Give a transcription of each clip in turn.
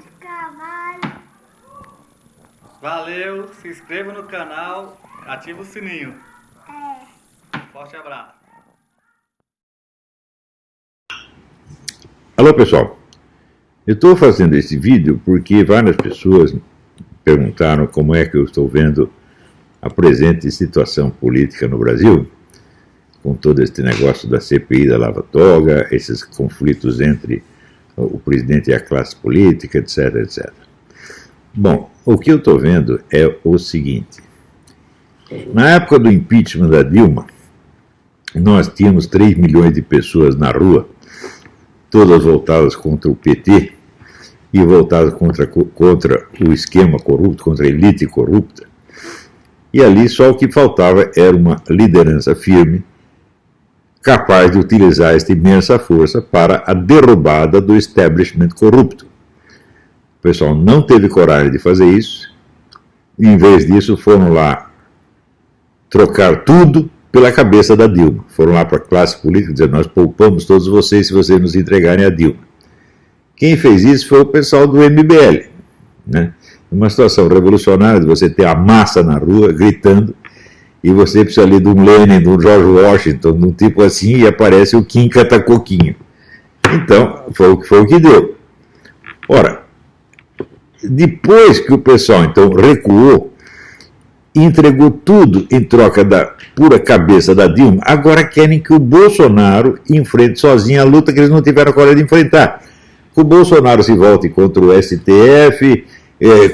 de cavalo. Valeu, se inscreva no canal, ativa o sininho. Forte abraço. Alô pessoal, eu estou fazendo esse vídeo porque várias pessoas perguntaram como é que eu estou vendo a presente situação política no Brasil, com todo este negócio da CPI da Lava Toga, esses conflitos entre o presidente e a classe política, etc, etc. Bom, o que eu estou vendo é o seguinte: na época do impeachment da Dilma, nós tínhamos 3 milhões de pessoas na rua, todas voltadas contra o PT e voltadas contra o esquema corrupto, contra a elite corrupta. E ali só o que faltava era uma liderança firme, capaz de utilizar esta imensa força para a derrubada do establishment corrupto. O pessoal não teve coragem de fazer isso, e em vez disso foram lá trocar tudo pela cabeça da Dilma. Foram lá para a classe política dizer: nós poupamos todos vocês se vocês nos entregarem a Dilma. Quem fez isso foi o pessoal do MBL, né? Uma situação revolucionária de você ter a massa na rua gritando, e você precisa ali de um Lenin, de um George Washington, de um tipo assim, e aparece o Kim Catacoquinho. Então, foi o que deu. Ora, depois que o pessoal então recuou, entregou tudo em troca da pura cabeça da Dilma, agora querem que o Bolsonaro enfrente sozinho a luta que eles não tiveram coragem de enfrentar. Que o Bolsonaro se volte contra o STF,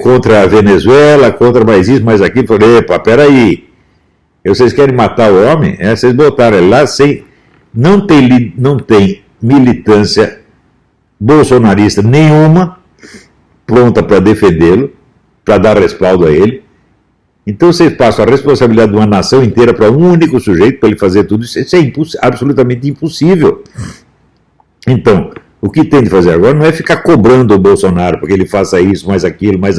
contra a Venezuela, contra mais isso, mais aquilo. Falei: epa, peraí, vocês querem matar o homem? Vocês botaram ele lá sem... Não tem militância bolsonarista nenhuma pronta para defendê-lo, para dar respaldo a ele. Então vocês passam a responsabilidade de uma nação inteira para um único sujeito, para ele fazer tudo isso. Isso é absolutamente impossível. Então, o que tem de fazer agora não é ficar cobrando o Bolsonaro para que ele faça isso, mais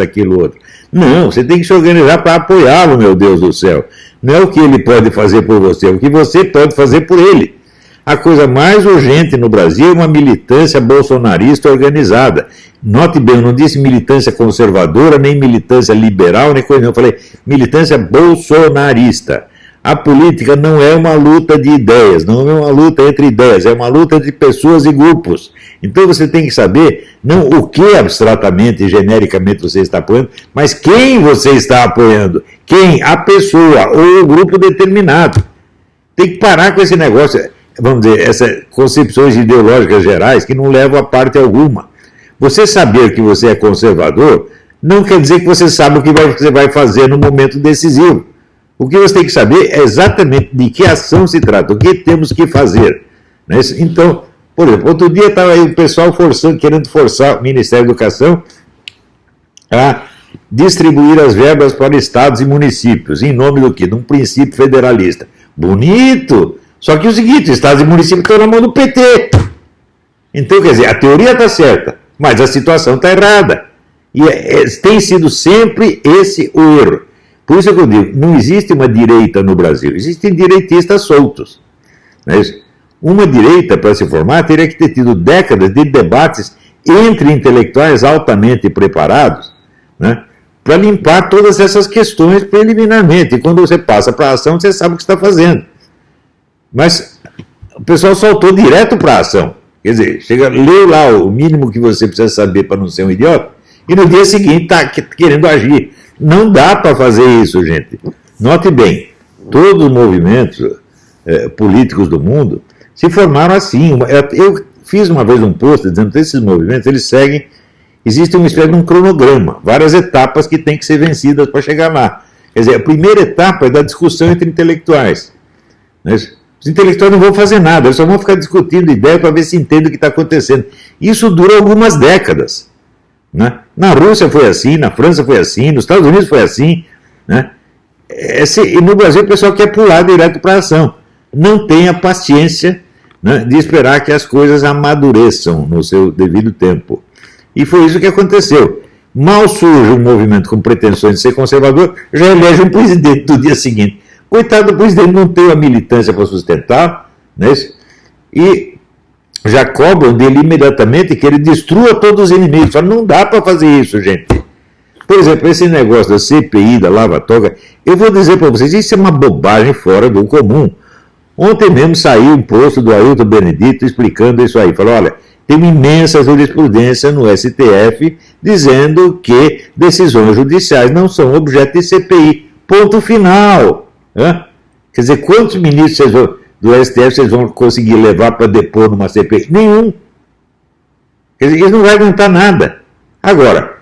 aquilo outro. Não, você tem que se organizar para apoiá-lo, meu Deus do céu. Não é o que ele pode fazer por você, é o que você pode fazer por ele. A coisa mais urgente no Brasil é uma militância bolsonarista organizada. Note bem, eu não disse militância conservadora, nem militância liberal, nem coisa, não. Eu falei militância bolsonarista. A política não é uma luta de ideias, não é uma luta entre ideias, é uma luta entre pessoas e grupos. Então você tem que saber, não o que abstratamente e genericamente você está apoiando, mas quem você está apoiando. Quem? A pessoa ou o grupo determinado. Tem que parar com esse negócio, vamos dizer, essas concepções ideológicas gerais que não levam a parte alguma. Você saber que você é conservador não quer dizer que você sabe o que você vai fazer no momento decisivo. O que você tem que saber é exatamente de que ação se trata, o que temos que fazer. Então, por exemplo, outro dia estava aí o pessoal querendo forçar o Ministério da Educação a distribuir as verbas para estados e municípios, em nome do quê? De um princípio federalista. Bonito! Só que é o seguinte, estados e municípios estão na mão do PT. Então, quer dizer, a teoria está certa, mas a situação está errada. E tem sido sempre esse o erro. Por isso que eu digo, não existe uma direita no Brasil, existem direitistas soltos. Não é isso? Uma direita, para se formar, teria que ter tido décadas de debates entre intelectuais altamente preparados, né, para limpar todas essas questões preliminarmente. E quando você passa para a ação, você sabe o que está fazendo. Mas o pessoal saltou direto para a ação. Quer dizer, leu lá o mínimo que você precisa saber para não ser um idiota, e no dia seguinte está querendo agir. Não dá para fazer isso, gente. Note bem, todos os movimentos políticos do mundo se formaram assim. Eu fiz uma vez um post dizendo que esses movimentos, eles seguem, existe uma espécie de um cronograma, várias etapas que têm que ser vencidas para chegar lá. Quer dizer, a primeira etapa é da discussão entre intelectuais. Os intelectuais não vão fazer nada, eles só vão ficar discutindo ideias para ver se entendem o que está acontecendo. Isso dura algumas décadas. Né? Na Rússia foi assim, na França foi assim, nos Estados Unidos foi assim, né? E no Brasil o pessoal quer pular direto para a ação. Não tem a paciência, né, de esperar que as coisas amadureçam no seu devido tempo. E foi isso que aconteceu. Mal surge um movimento com pretensões de ser conservador, já elege um presidente do dia seguinte. Coitado do presidente, não tem a militância para sustentar, né? E já cobram dele imediatamente que ele destrua todos os inimigos. Fala, não dá para fazer isso, gente. Por exemplo, esse negócio da CPI, da Lava Toga, eu vou dizer para vocês, isso é uma bobagem fora do comum. Ontem mesmo saiu um post do Ailton Benedito explicando isso aí. Falou, olha, tem uma imensa jurisprudência no STF dizendo que decisões judiciais não são objeto de CPI. Ponto final. Quer dizer, quantos ministros do STF vocês vão conseguir levar para depor numa CPI? Nenhum. Quer dizer, eles não vão aguentar nada. Agora,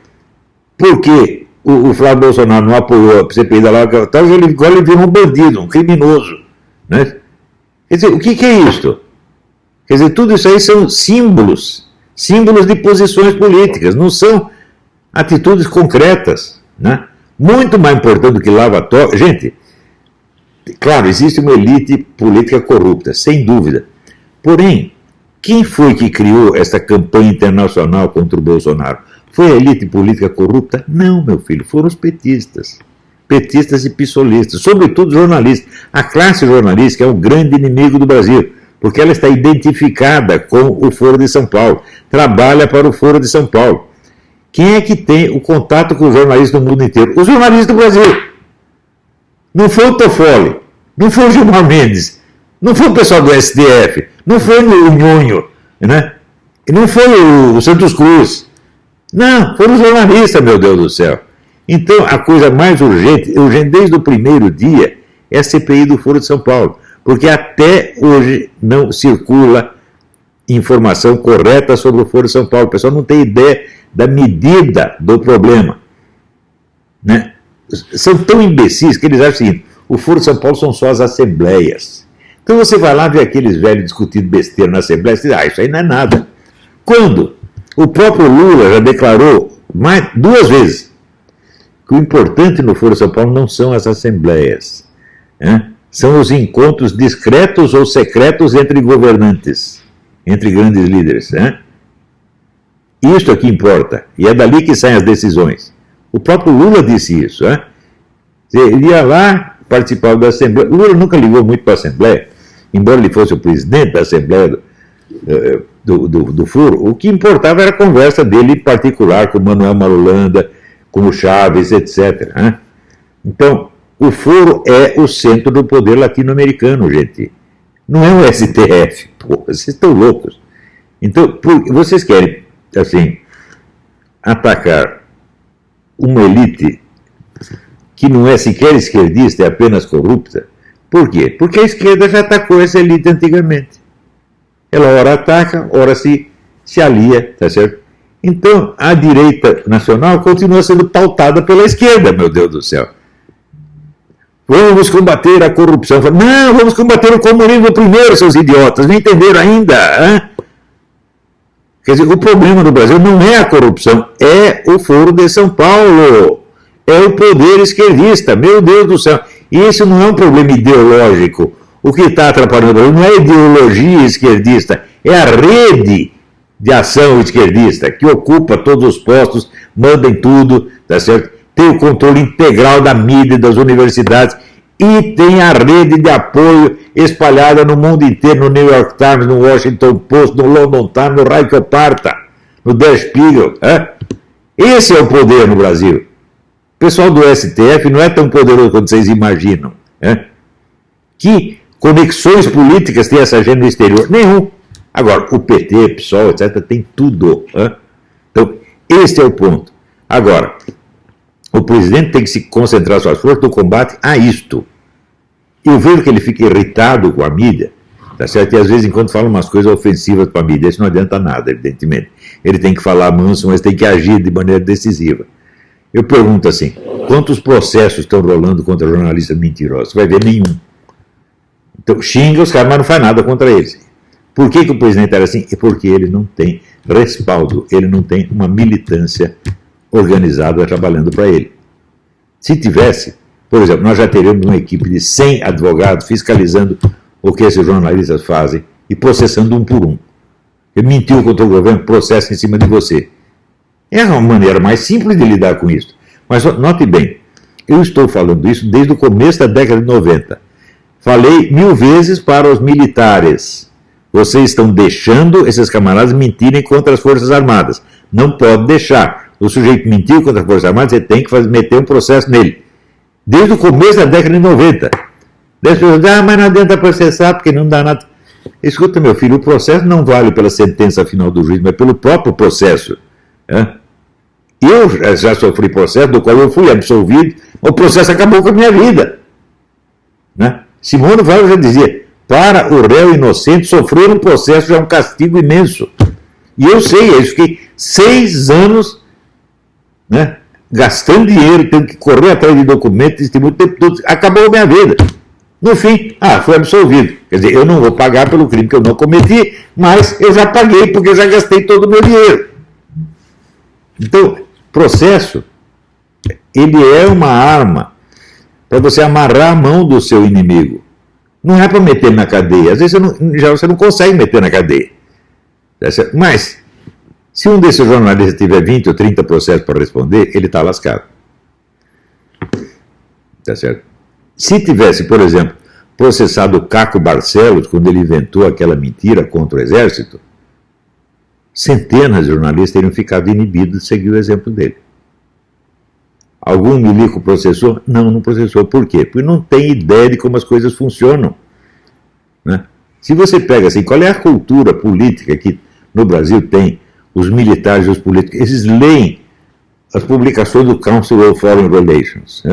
por que o Flávio Bolsonaro não apoiou a CPI da Lava Toga? Agora ele virou um bandido, um criminoso. Né? Quer dizer, o que é isto? Quer dizer, tudo isso aí são símbolos de posições políticas, não são atitudes concretas. Né? Muito mais importante do que Lava Toga. Gente, claro, existe uma elite política corrupta, sem dúvida. Porém, quem foi que criou essa campanha internacional contra o Bolsonaro? Foi a elite política corrupta? Não, meu filho, foram os petistas. Petistas e pissolistas, sobretudo jornalistas. A classe jornalística é o grande inimigo do Brasil, porque ela está identificada com o Foro de São Paulo, trabalha para o Foro de São Paulo. Quem é que tem o contato com os jornalistas do mundo inteiro? Os jornalistas do Brasil. Não foi o Toffoli, não foi o Gilmar Mendes, não foi o pessoal do STF, não foi o Nhonho, né? Não foi o Santos Cruz. Não, foram os jornalistas, meu Deus do céu. Então, a coisa mais urgente desde o primeiro dia, é a CPI do Foro de São Paulo. Porque até hoje não circula informação correta sobre o Foro de São Paulo. O pessoal não tem ideia da medida do problema. Né? São tão imbecis que eles acham o seguinte, o Foro de São Paulo são só as assembleias. Então você vai lá ver aqueles velhos discutindo besteira na Assembleia e diz, isso aí não é nada. Quando o próprio Lula já declarou duas vezes que o importante no Foro de São Paulo não são as assembleias, são os encontros discretos ou secretos entre governantes, entre grandes líderes. Isso é que importa, e é dali que saem as decisões. O próprio Lula disse isso. Ele ia lá, participava da Assembleia. Lula nunca ligou muito para a Assembleia, embora ele fosse o presidente da Assembleia do Foro. O que importava era a conversa dele em particular com o Manuel Marulanda, com o Chaves, etc. Então, o Foro é o centro do poder latino-americano, gente. Não é o STF. Pô, vocês estão loucos. Então, vocês querem, assim, atacar uma elite que não é sequer esquerdista, é apenas corrupta. Por quê? Porque a esquerda já atacou essa elite antigamente. Ela ora ataca, ora se alia, tá certo? Então, a direita nacional continua sendo pautada pela esquerda, meu Deus do céu. Vamos combater a corrupção. Não, vamos combater o comunismo primeiro, seus idiotas. Não entenderam ainda? Quer dizer, o problema no Brasil não é a corrupção, é o Foro de São Paulo. É o poder esquerdista, meu Deus do céu. E isso não é um problema ideológico. O que está atrapalhando não é a ideologia esquerdista, é a rede de ação esquerdista, que ocupa todos os postos, manda em tudo, tá certo? Tem o controle integral da mídia e das universidades e tem a rede de apoio espalhada no mundo inteiro, no New York Times, no Washington Post, no London Times, no Reich-Parta, no Der Spiegel. Esse é o poder no Brasil. O pessoal do STF não é tão poderoso quanto vocês imaginam. Que conexões políticas tem essa gente no exterior? Nenhum. Agora, o PT, PSOL, etc., tem tudo. Então, esse é o ponto. Agora, o presidente tem que se concentrar suas forças no combate a isto. Eu vejo que ele fica irritado com a mídia, tá certo? E às vezes, enquanto fala umas coisas ofensivas para a mídia, isso não adianta nada, evidentemente. Ele tem que falar manso, mas tem que agir de maneira decisiva. Eu pergunto assim, quantos processos estão rolando contra jornalistas mentirosos? Você vai ver nenhum. Então, xinga os caras, mas não faz nada contra eles. Por que o presidente era assim? É porque ele não tem respaldo, ele não tem uma militância organizada trabalhando para ele. Se tivesse, por exemplo, nós já teríamos uma equipe de 100 advogados fiscalizando o que esses jornalistas fazem e processando um por um. Ele mentiu contra o governo, processo em cima de você. É uma maneira mais simples de lidar com isso. Mas note bem, eu estou falando isso desde o começo da década de 90. Falei 1000 vezes para os militares. Vocês estão deixando esses camaradas mentirem contra as Forças Armadas. Não pode deixar. O sujeito mentiu contra as Forças Armadas, você tem que meter um processo nele. Desde o começo da década de 90. Daí as pessoas dizem, mas não adianta processar porque não dá nada. Escuta, meu filho, o processo não vale pela sentença final do juiz, mas pelo próprio processo. Eu já sofri processo do qual eu fui absolvido, o processo acabou com a minha vida. Simone Weil já dizia, para o réu inocente, sofrer um processo já é um castigo imenso. E eu sei, eu fiquei 6 anos gastando dinheiro, tendo que correr atrás de documentos, testemunho, o tempo todo, acabou a minha vida. No fim, foi absolvido. Quer dizer, eu não vou pagar pelo crime que eu não cometi, mas eu já paguei porque eu já gastei todo o meu dinheiro. Então, processo, ele é uma arma para você amarrar a mão do seu inimigo. Não é para meter na cadeia. Às vezes você não consegue meter na cadeia. Mas, se um desses jornalistas tiver 20 ou 30 processos para responder, ele está lascado. Tá certo? Se tivesse, por exemplo, processado o Caco Barcelos, quando ele inventou aquela mentira contra o Exército, centenas de jornalistas teriam ficado inibidos de seguir o exemplo dele. Algum milico processou? Não processou. Por quê? Porque não tem ideia de como as coisas funcionam. Se você pega assim, qual é a cultura política que no Brasil tem os militares e os políticos? Eles leem as publicações do Council of Foreign Relations.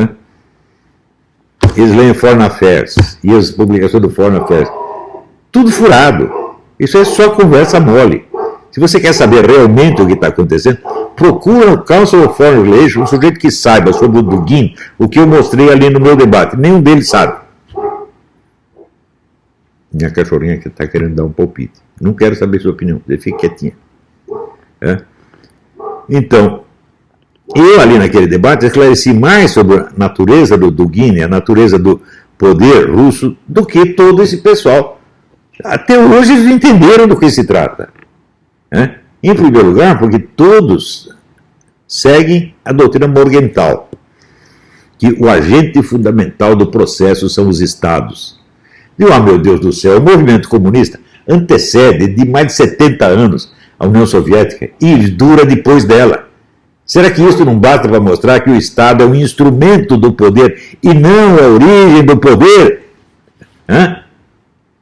Eles leem Foreign Affairs e as publicações do Foreign Affairs. Tudo furado. Isso é só conversa mole. Se você quer saber realmente o que está acontecendo, procura o Council of Foreign Relations, um sujeito que saiba sobre o Dugin, o que eu mostrei ali no meu debate. Nenhum deles sabe. Minha cachorrinha que está querendo dar um palpite. Não quero saber sua opinião. Você fica quietinha. Então, eu ali naquele debate esclareci mais sobre a natureza do Dugin, a natureza do poder russo, do que todo esse pessoal. Até hoje eles entenderam do que se trata. Em primeiro lugar, porque todos seguem a doutrina Morgenthau, que o agente fundamental do processo são os Estados. E, meu Deus do céu, o movimento comunista antecede de mais de 70 anos a União Soviética e dura depois dela. Será que isso não basta para mostrar que o Estado é um instrumento do poder e não a origem do poder?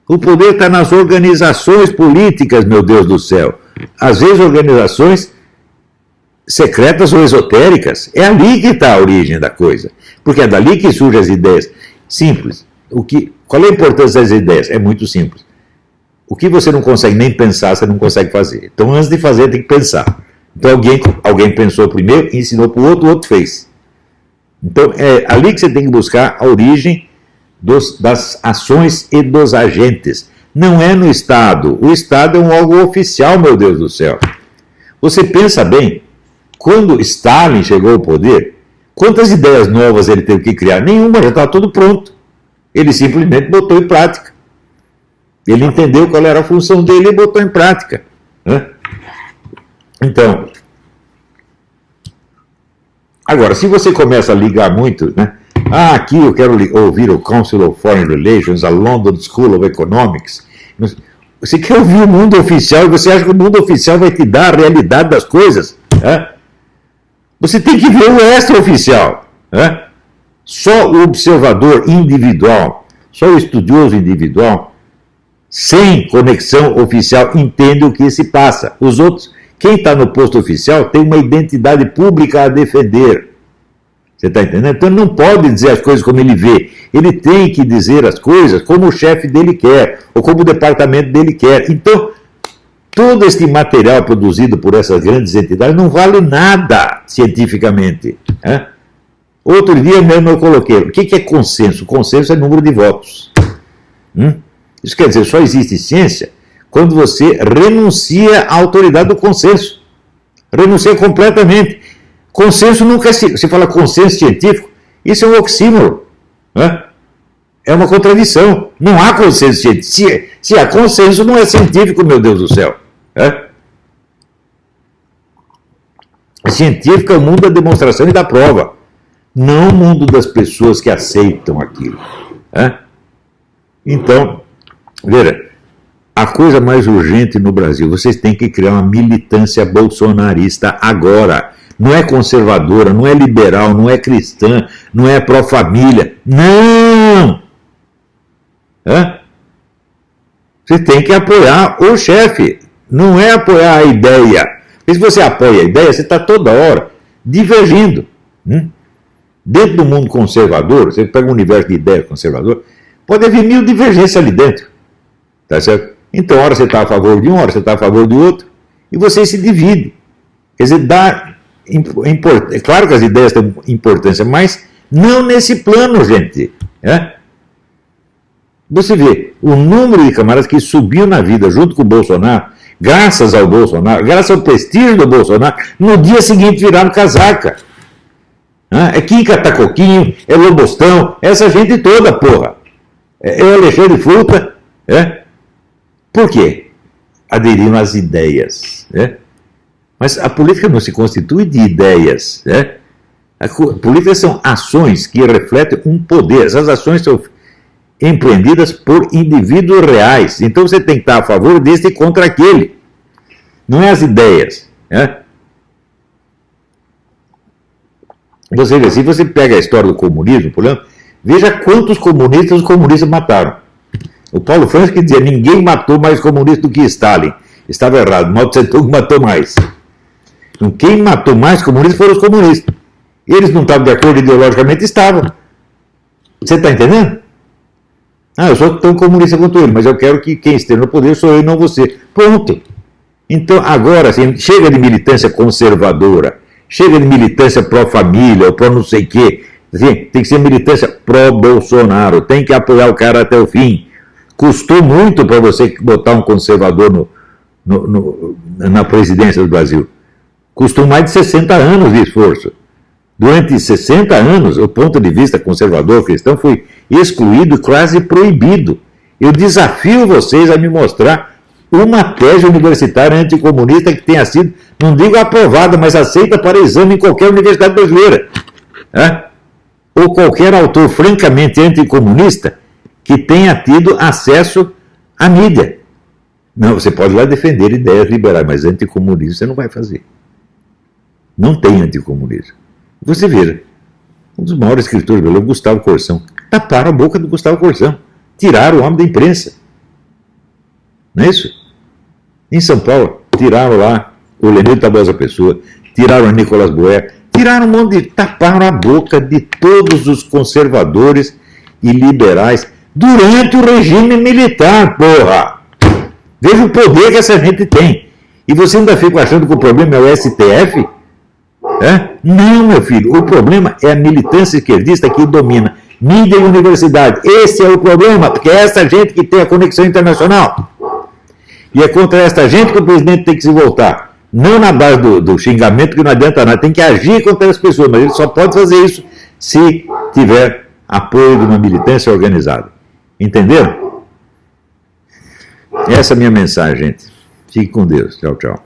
O poder está nas organizações políticas, meu Deus do céu. Às vezes organizações secretas ou esotéricas. É ali que está a origem da coisa. Porque é dali que surgem as ideias. Simples. Qual é a importância das ideias? É muito simples. O que você não consegue nem pensar, você não consegue fazer. Então, antes de fazer, tem que pensar. Então, alguém pensou primeiro, ensinou para o outro fez. Então, é ali que você tem que buscar a origem das ações e dos agentes. Não é no Estado. O Estado é um órgão oficial, meu Deus do céu. Você pensa bem, quando Stalin chegou ao poder, quantas ideias novas ele teve que criar? Nenhuma, já estava tudo pronto. Ele simplesmente botou em prática. Ele entendeu qual era a função dele e botou em prática. Então, agora, se você começa a ligar muito, aqui eu quero ouvir o Council of Foreign Relations, a London School of Economics. Você quer ouvir o mundo oficial e você acha que o mundo oficial vai te dar a realidade das coisas? Você tem que ver o extraoficial. Só o observador individual, só o estudioso individual, sem conexão oficial, entende o que se passa. Os outros, quem está no posto oficial, tem uma identidade pública a defender. Você está entendendo? Então ele não pode dizer as coisas como ele vê. Ele tem que dizer as coisas como o chefe dele quer, ou como o departamento dele quer. Então, todo este material produzido por essas grandes entidades não vale nada cientificamente. Outro dia mesmo eu coloquei, o que é consenso? Consenso é número de votos. Isso quer dizer, só existe ciência quando você renuncia à autoridade do consenso. Renuncia completamente. Consenso nunca é... Você fala consenso científico, isso é um oxímoro. É uma contradição. Não há consenso científico. Se há consenso, não é científico, meu Deus do céu. Científico é o mundo da demonstração e da prova. Não o mundo das pessoas que aceitam aquilo. Então, veja, a coisa mais urgente no Brasil, vocês têm que criar uma militância bolsonarista agora. Não é conservadora, não é liberal, não é cristã, não é pró-família. Não! Você tem que apoiar o chefe, não é apoiar a ideia. Porque se você apoia a ideia, você está toda hora divergindo. Dentro do mundo conservador, você pega um universo de ideia conservador, pode haver 1000 divergências ali dentro. Tá certo? Então, hora você está a favor de um, hora você está a favor do outro, e você se divide. Quer dizer, é claro que as ideias têm importância, mas não nesse plano, gente. Você vê o número de camaradas que subiu na vida junto com o Bolsonaro, graças ao Bolsonaro, graças ao prestígio do Bolsonaro, no dia seguinte viraram casaca. É Kim Catacoquinho, é Lobostão, essa gente toda, porra. É o Alexandre Fruta. Por quê? Aderiram às ideias. Mas a política não se constitui de ideias. A política são ações que refletem um poder. Essas ações são empreendidas por indivíduos reais. Então você tem que estar a favor desse e contra aquele. Não é as ideias. Você vê, se você pega a história do comunismo, por exemplo, veja quantos comunistas os comunistas mataram. O Paulo Francis dizia, ninguém matou mais comunista do que Stalin. Estava errado, Mao Tse Tung matou mais. Então, quem matou mais comunistas foram os comunistas. Eles não estavam de acordo ideologicamente, estavam. Você está entendendo? Eu sou tão comunista quanto ele, mas eu quero que quem esteja no poder sou eu e não você. Pronto. Então, agora, assim, chega de militância conservadora, chega de militância pró-família ou pró não sei o quê. Assim, tem que ser militância pró-Bolsonaro, tem que apoiar o cara até o fim. Custou muito para você botar um conservador na presidência do Brasil. Custou mais de 60 anos de esforço. Durante 60 anos, o ponto de vista conservador cristão foi excluído, quase proibido. Eu desafio vocês a me mostrar uma tese universitária anticomunista que tenha sido, não digo aprovada, mas aceita para exame em qualquer universidade brasileira. Ou qualquer autor francamente anticomunista que tenha tido acesso à mídia. Não, você pode lá defender ideias liberais, mas anticomunismo você não vai fazer. Não tem anticomunismo. Você veja, um dos maiores escritores brasileiros, Gustavo Corsão, taparam a boca do Gustavo Corsão, tiraram o homem da imprensa. Não é isso? Em São Paulo, tiraram lá o Lenildo Tabosa Pessoa, tiraram o Nicolas Boer, tiraram um monte de... taparam a boca de todos os conservadores e liberais durante o regime militar, porra! Veja o poder que essa gente tem. E você ainda fica achando que o problema é o STF? Não, meu filho, o problema é a militância esquerdista que domina mídia e universidade. Esse é o problema, porque é essa gente que tem a conexão internacional. E é contra essa gente que o presidente tem que se voltar. Não na base do xingamento, que não adianta nada. Tem que agir contra as pessoas, mas ele só pode fazer isso se tiver apoio de uma militância organizada. Entenderam? Essa é a minha mensagem, gente. Fique com Deus. Tchau, tchau.